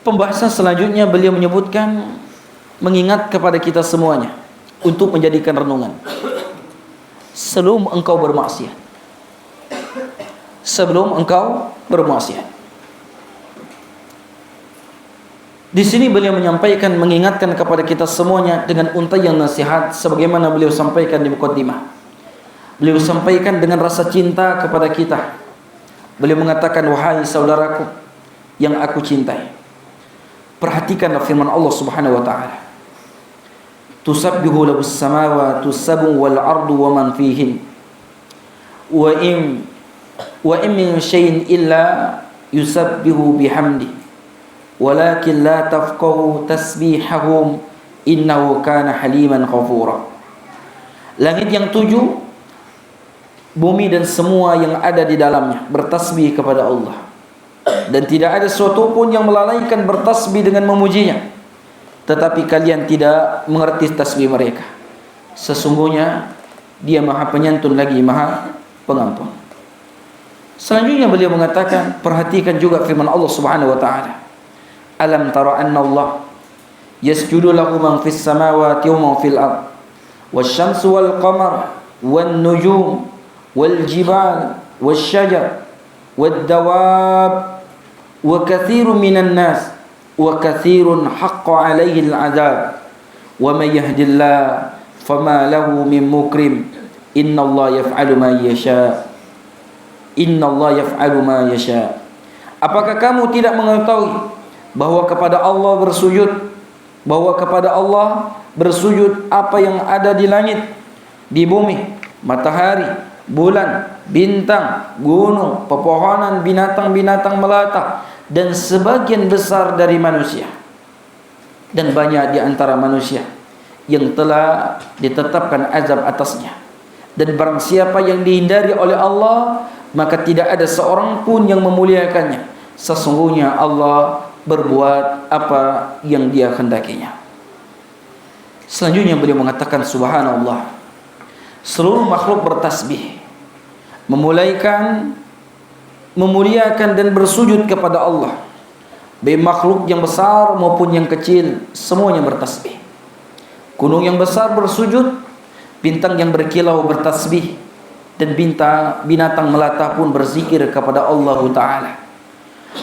Pembahasan selanjutnya beliau menyebutkan mengingat kepada kita semuanya untuk menjadikan renungan sebelum engkau bermaksiat. Sebelum engkau bermaksiat. Di sini beliau menyampaikan mengingatkan kepada kita semuanya dengan untaian nasihat sebagaimana beliau sampaikan di muqaddimah. Beliau sampaikan dengan rasa cinta kepada kita. Beliau mengatakan, wahai saudaraku yang aku cintai, perhatikanlah firman Allah Subhanahu wa taala. Tusabbihu lahus samawati sab'u wal ardu wa man fihin. Wa in min syai'in illa yusabbihu bihamdi. Walakin la tafqahu tasbihahum innahu kana haliman ghafura. Langit yang 7, bumi dan semua yang ada di dalamnya bertasbih kepada Allah. Dan tidak ada sesuatu pun yang melalaikan bertasbih dengan memujinya, tetapi kalian tidak mengerti tasbih mereka. Sesungguhnya Dia Maha Penyantun lagi Maha Pengampun. Selanjutnya beliau mengatakan, perhatikan juga firman Allah Subhanahu wa taala. Alam tara anna Allah yasjudu lahu man fis samawati wa man fil ard wasyamsu wal qamar wan nujum wal jibal wasyajar wad dawab wa katsirun minan nas wa katsirun haqqa 'alaihi al-'adzab wa may yahdillahu fama lahu min mukrim innallaha yaf'alu ma yasha innallaha yaf'alu ma yasha. Apakah kamu tidak mengetahui bahwa kepada Allah bersujud apa yang ada di langit, di bumi, matahari, bulan, bintang, gunung, pepohonan, binatang-binatang melata, dan sebagian besar dari manusia. Dan banyak di antara manusia yang telah ditetapkan azab atasnya. Dan barang siapa yang dihindari oleh Allah, maka tidak ada seorang pun yang memuliakannya. Sesungguhnya Allah berbuat apa yang Dia kehendakinya. Selanjutnya beliau mengatakan, subhanallah, seluruh makhluk bertasbih, memuliakan dan bersujud kepada Allah. Baik makhluk yang besar maupun yang kecil, semuanya bertasbih. Gunung yang besar bersujud, bintang yang berkilau bertasbih, dan binatang melata pun berzikir kepada Allah Ta'ala.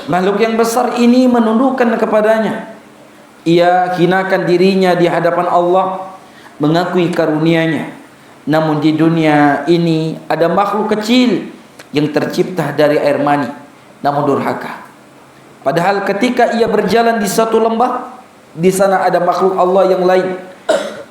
Makhluk yang besar ini menundukkan kepadanya. Ia hinakan dirinya di hadapan Allah, mengakui karunia-Nya. Namun di dunia ini ada makhluk kecil yang tercipta dari air mani, namun durhaka. Padahal ketika ia berjalan di satu lembah, di sana ada makhluk Allah yang lain.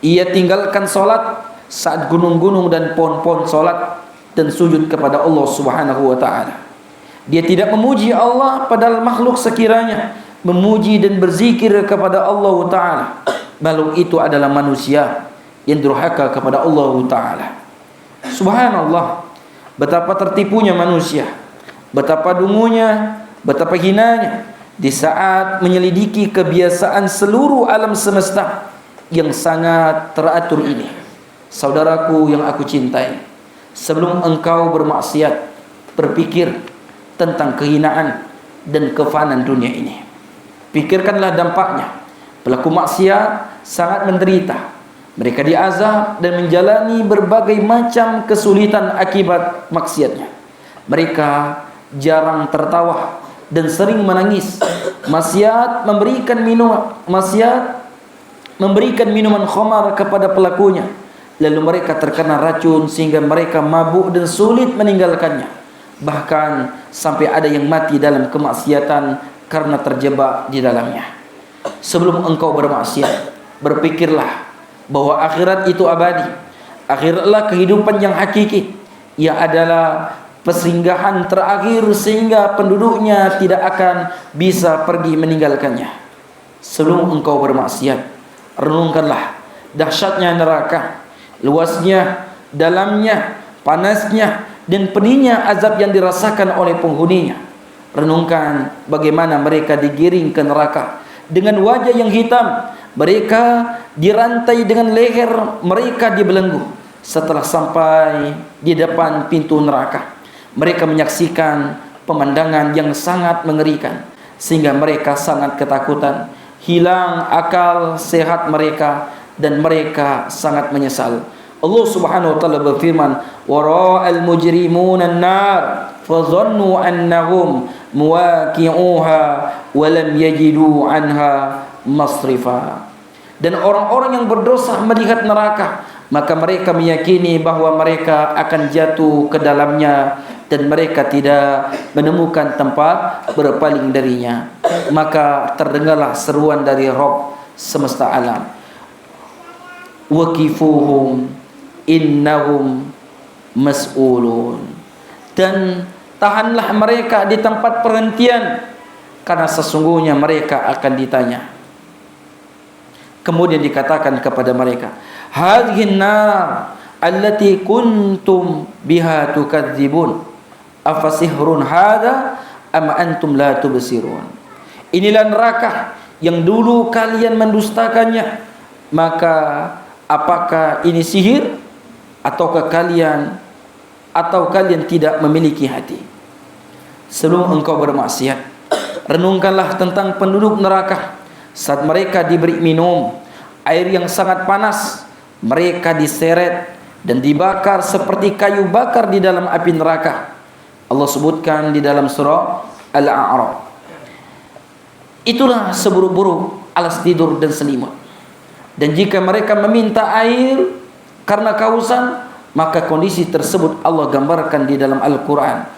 Ia tinggalkan solat saat gunung-gunung dan pohon-pohon solat dan sujud kepada Allah Subhanahu wa ta'ala. Dia tidak memuji Allah, padahal makhluk sekiranya memuji dan berzikir kepada Allah Ta'ala, makhluk itu adalah manusia yang durhaka kepada Allah Ta'ala. Subhanallah, betapa tertipunya manusia, betapa dungunya, betapa hinanya di saat menyelidiki kebiasaan seluruh alam semesta yang sangat teratur ini. Saudaraku yang aku cintai, sebelum engkau bermaksiat, berpikir tentang kehinaan dan kefanan dunia ini. Pikirkanlah dampaknya. Pelaku maksiat sangat menderita. Mereka diazab dan menjalani berbagai macam kesulitan akibat maksiatnya. Mereka jarang tertawa dan sering menangis. Maksiat memberikan minuman khamar kepada pelakunya. Lalu mereka terkena racun sehingga mereka mabuk dan sulit meninggalkannya. Bahkan sampai ada yang mati dalam kemaksiatan karena terjebak di dalamnya. Sebelum engkau bermaksiat, berpikirlah bahwa akhirat itu abadi. Akhiratlah kehidupan yang hakiki, yang adalah persinggahan terakhir sehingga penduduknya tidak akan bisa pergi meninggalkannya. Sebelum engkau bermaksiat, renungkanlah dahsyatnya neraka, luasnya, dalamnya, panasnya, dan pedihnya azab yang dirasakan oleh penghuninya. Renungkan bagaimana mereka digiring ke neraka dengan wajah yang hitam, mereka dirantai dengan leher mereka dibelenggu. Setelah sampai di depan pintu neraka, mereka menyaksikan pemandangan yang sangat mengerikan. sehingga mereka sangat ketakutan, hilang akal sehat mereka, dan mereka sangat menyesal. Allah Subhanahu wa taala berfirman, "Wara'al mujrimuna an-nar fadhannu annahum muwaqi'uha wa lam yajidu anha masrifa." Dan orang-orang yang berdosa melihat neraka, maka mereka meyakini bahwa mereka akan jatuh ke dalamnya dan mereka tidak menemukan tempat berpaling darinya. Maka terdengarlah seruan dari Rabb semesta alam, "Waqifuhum innahum mas'ulun." Dan tahanlah mereka di tempat perhentian, karena sesungguhnya mereka akan ditanya. Kemudian dikatakan kepada mereka, "Hadhihi an-nar allati kuntum biha tukadzibun afasihrun hadha am antum la tubsirun." Inilah neraka yang dulu kalian mendustakannya, maka apakah ini sihir ataukah kalian tidak memiliki hati? Sebelum engkau bermaksiat, renungkanlah tentang penduduk neraka. Saat mereka diberi minum air yang sangat panas, mereka diseret dan dibakar seperti kayu bakar di dalam api neraka. Allah sebutkan di dalam surah Al-A'raf. Itulah seburuk-buruk alas tidur dan selimut. Dan jika mereka meminta air karena kehausan, maka kondisi tersebut Allah gambarkan di dalam Al-Quran.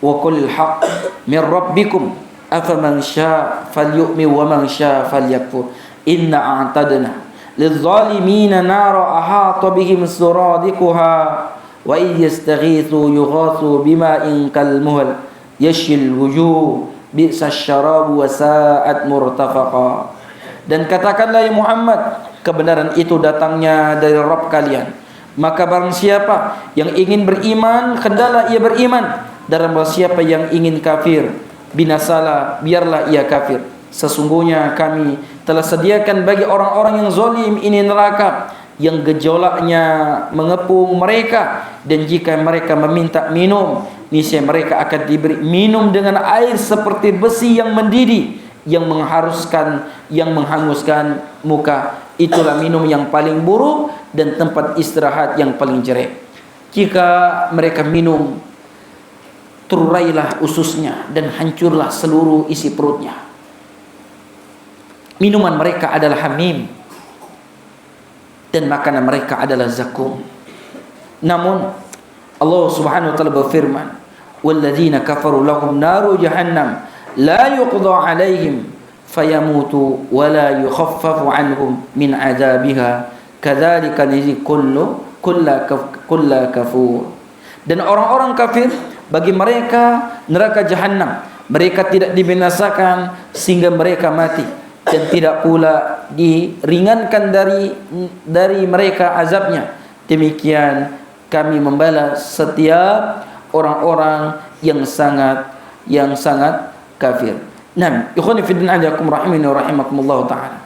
"Wa qulil haqq min rabbikum afaman syaa falyu'min wa man syaa falyakfur inna a'tadna lidh-dhalimina nara ahata bihim suradiquha wa idh yastaghithu yughathu bima'in kalmuhl yashil wujuh bi'sa syarabu wa sa'at murtafaqa." Dan katakanlah ya Muhammad, kebenaran itu datangnya dari Rabb kalian. Maka barang siapa yang ingin beriman, hendaklah ia beriman. Dan barang siapa yang ingin kafir, binasalah, biarlah ia kafir. Sesungguhnya kami telah sediakan bagi orang-orang yang zalim ini neraka yang gejolaknya mengepung mereka, dan jika mereka meminta minum, niscaya mereka akan diberi minum dengan air seperti besi yang mendidih, yang menghanguskan muka. Itulah minum yang paling buruk dan tempat istirahat yang paling jelek. Jika mereka minum, terurailah ususnya dan hancurlah seluruh isi perutnya. Minuman mereka adalah hamim, dan makanan mereka adalah zakum. Namun Allah Subhanahu wa taala berfirman, "Walladzina kafaru lahum naru jahannam la yuqda 'alaihim fayamutu wa la yukhaffafu 'anhum min 'adzabiha kadzalika najzi kulla kafur." Dan orang-orang kafir, bagi mereka neraka jahanam, mereka tidak dibinasakan sehingga mereka mati, dan tidak pula diringankan dari mereka azabnya. Demikian kami membalas setiap orang-orang yang sangat kafir. Nah, ikhwani fi din, ajakum rahimani wa rahimakumullah taala.